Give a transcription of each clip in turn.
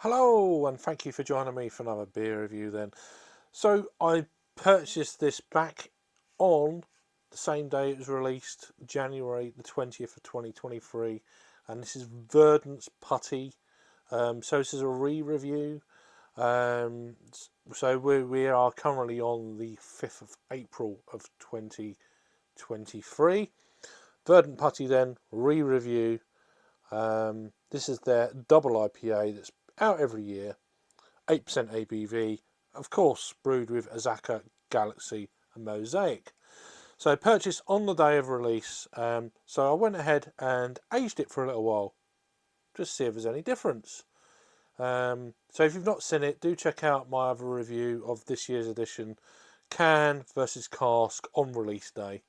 Hello, and thank you for joining me for another beer review then. So I purchased this back on the same day it was released, January the 20th of 2023, and this is Verdant's Putty. So this is a re-review. So we are currently on the 5th of April of 2023. Verdant Putty then, re-review. This is their double IPA that's out every year, 8% ABV, of course brewed with Azaka, Galaxy and Mosaic. So purchased on the day of release, so I went ahead and aged it for a little while, just to see if there's any difference. So if you've not seen it, do check out my other review of this year's edition, can versus cask on release day.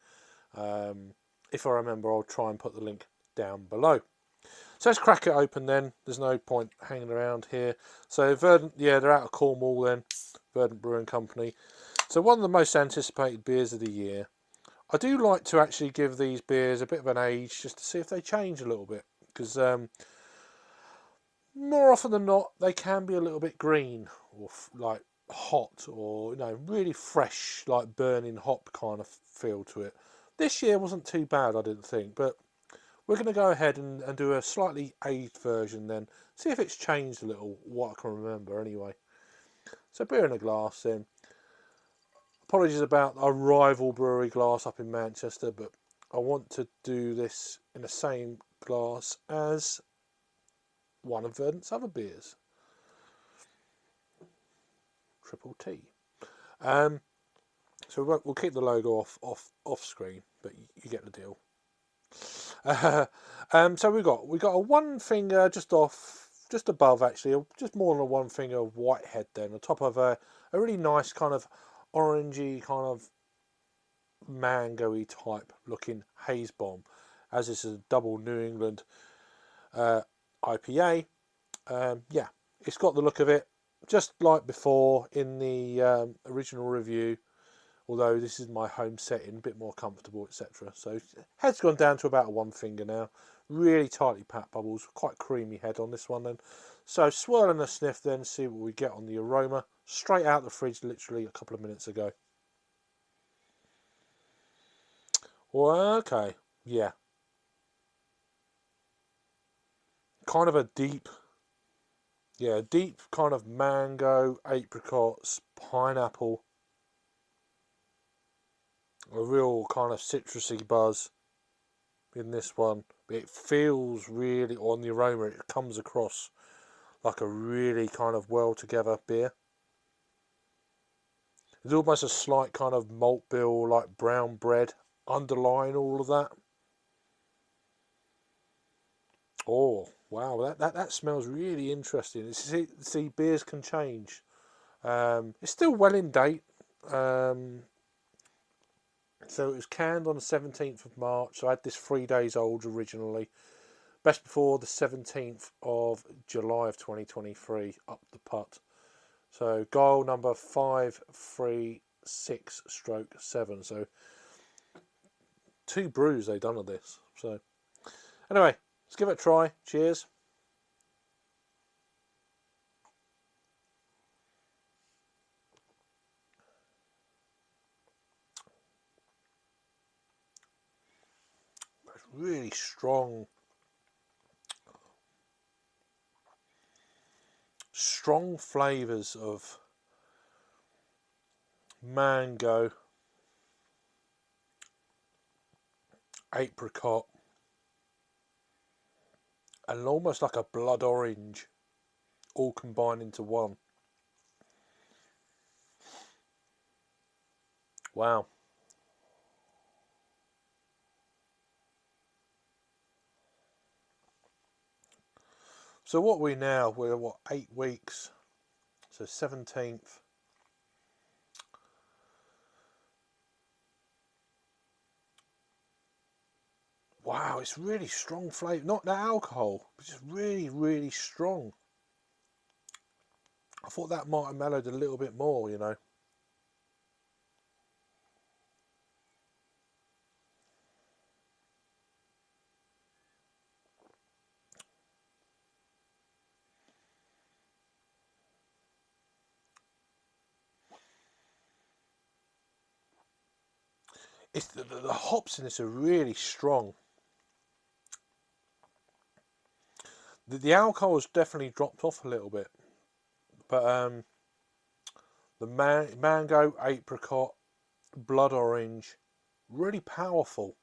If I remember, I'll try and put the link down below. So let's crack it open then. There's no point hanging around here. So Verdant, yeah, they're out of Cornwall then. Verdant Brewing Company. So one of the most anticipated beers of the year. I do like to actually give these beers a bit of an age just to see if they change a little bit. Because more often than not, they can be a little bit green or like hot or, really fresh, like burning hop kind of feel to it. This year wasn't too bad, I didn't think, but we're going to go ahead and do a slightly aged version then. See if it's changed a little, what I can remember anyway. So beer in a glass then. Apologies about a rival brewery glass up in Manchester, but I want to do this in the same glass as one of Verdant's other beers. Triple T. So we'll keep the logo off screen, but you get the deal. So we got a one finger just above actually, just more than a one finger whitehead then, on top of a really nice kind of orangey kind of mango-y type looking haze bomb, as this is a double New England IPA. Yeah, it's got the look of it, just like before in the original review. Although this is my home setting, a bit more comfortable, etc. So head's gone down to about a one finger now. Really tightly packed bubbles, quite creamy head on this one then. So swirl and a sniff then, see what we get on the aroma. Straight out the fridge literally a couple of minutes ago. Well, okay, yeah. Kind of a deep kind of mango, apricots, pineapple. A real kind of citrusy buzz in this one. It feels really, on the aroma, it comes across like a really kind of well together beer. There's almost a slight kind of malt bill, like brown bread, underlying all of that. Oh wow, that smells really interesting. See, beers can change. It's still well in date. So it was canned on the 17th of March. So I had this 3 days old originally. Best before the 17th of July of 2023, up the putt. So goal number 536/7. So 2 brews they done of this. So anyway, let's give it a try. Cheers. It's really strong flavours of mango, apricot, and almost like a blood orange, all combined into one. Wow. So what we're 8 weeks, so 17th. Wow, it's really strong flavour. Not that alcohol, but just really, really strong. I thought that might have mellowed a little bit more. It's the hops in this are really strong. The alcohol has definitely dropped off a little bit, but the mango, apricot, blood orange, really powerful.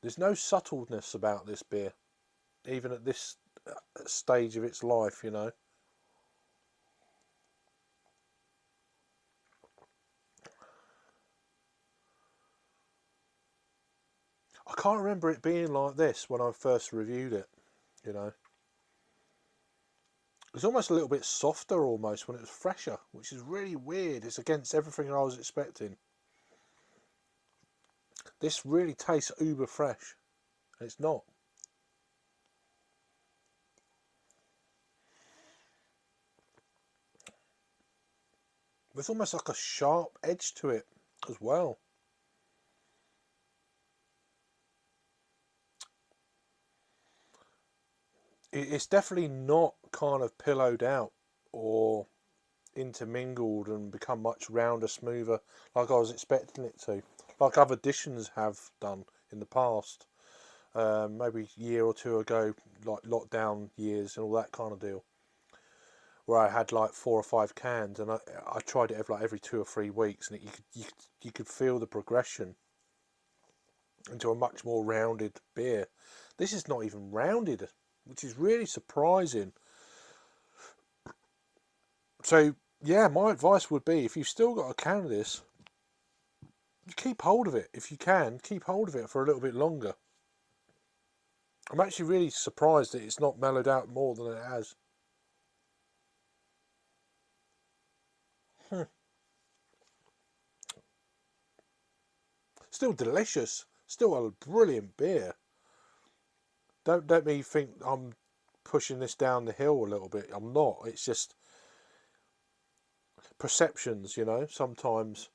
There's no subtleness about this beer, even at this stage of its life, you know. I can't remember it being like this when I first reviewed it, you know. It was almost a little bit softer almost when it was fresher, which is really weird. It's against everything I was expecting. This really tastes uber fresh, and it's not. There's almost like a sharp edge to it as well. It's definitely not kind of pillowed out or intermingled and become much rounder, smoother like I was expecting it to, like other editions have done in the past. Maybe a year or two ago, like lockdown years and all that kind of deal, where I had like 4 or 5 cans, and I tried it every 2 or 3 weeks, and you could feel the progression into a much more rounded beer. This is not even rounded, which is really surprising. So yeah, my advice would be, if you've still got a can of this, keep hold of it. If you can, keep hold of it for a little bit longer. I'm actually really surprised that it's not mellowed out more than it has. Still delicious. Still a brilliant beer. Don't let me think I'm pushing this down the hill a little bit. I'm not. It's just perceptions, you know. Sometimes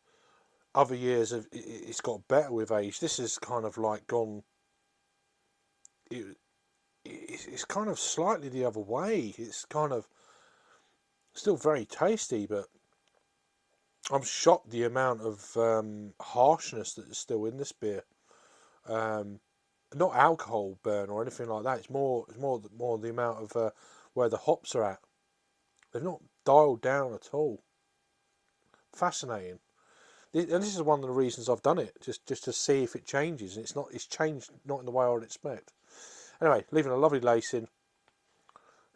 other years it's got better with age. This is kind of like gone. It's kind of slightly the other way. It's kind of still very tasty, but I'm shocked the amount of harshness that is still in this beer. Not alcohol burn or anything like that. It's more the amount of where the hops are at. They've not dialed down at all. Fascinating. And this is one of the reasons I've done it, just to see if it changes. And it's changed not in the way I would expect. Anyway, leaving a lovely lace in.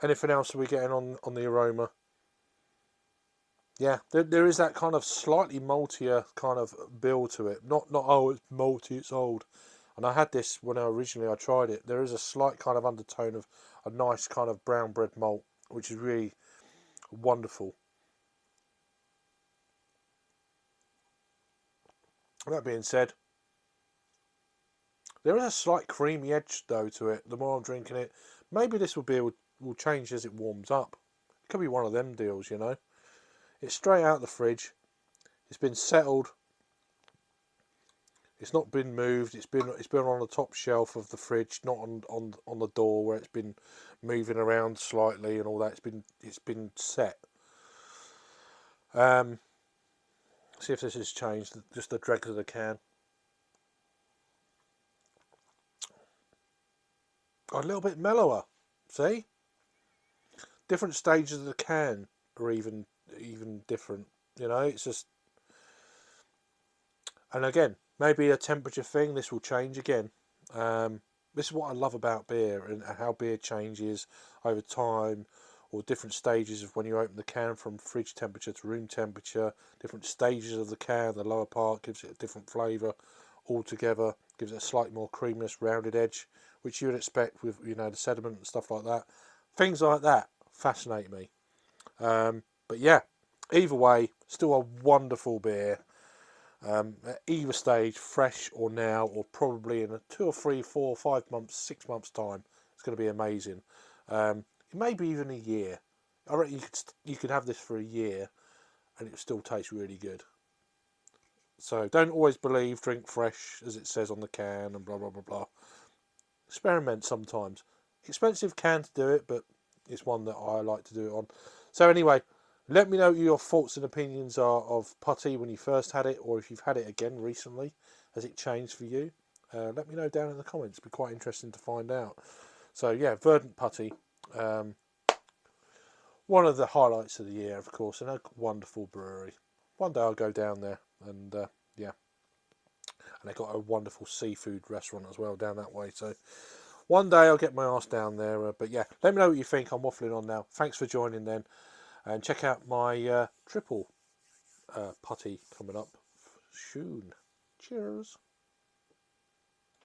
Anything else are we getting on the aroma? Yeah, there is that kind of slightly maltier kind of bill to it. Not oh, it's malty, it's old. And I had this when I tried it. There is a slight kind of undertone of a nice kind of brown bread malt, which is really wonderful. That being said, there is a slight creamy edge though to it. The more I'm drinking it, maybe this will change as it warms up. It could be one of them deals, you know. It's straight out of the fridge. It's been settled. It's not been moved. It's been on the top shelf of the fridge, not on the door where it's been moving around slightly and all that. It's been set. See if this has changed. Just the dregs of the can. A little bit mellower. See, different stages of the can are even different. You know, it's just. And again, maybe a temperature thing. This will change again. This is what I love about beer and how beer changes over time, or different stages of when you open the can from fridge temperature to room temperature. Different stages of the can. The lower part gives it a different flavour altogether. Gives it a slightly more creaminess, rounded edge, which you would expect with the sediment and stuff like that. Things like that fascinate me. But yeah, either way, still a wonderful beer. At either stage, fresh or now, or probably in a 2 or 3, 4, 5 months, 6 months time, it's going to be amazing. Maybe even a year. I reckon you could have this for a year, and it will still taste really good. So don't always believe drink fresh as it says on the can and blah blah blah blah. Experiment sometimes. Expensive can to do it, but it's one that I like to do it on. So anyway, Let me know what your thoughts and opinions are of Putty when you first had it, or if you've had it again recently. Has it changed for you? Let me know down in the comments. It'd be quite interesting to find out. So yeah, Verdant Putty. Um, one of the highlights of the year, of course, and a wonderful brewery. One day I'll go down there, and yeah, and they've got a wonderful seafood restaurant as well down that way. So one day I'll get my ass down there. But yeah, let me know what you think. I'm waffling on now. Thanks for joining then, and check out my triple Putty coming up soon. Cheers.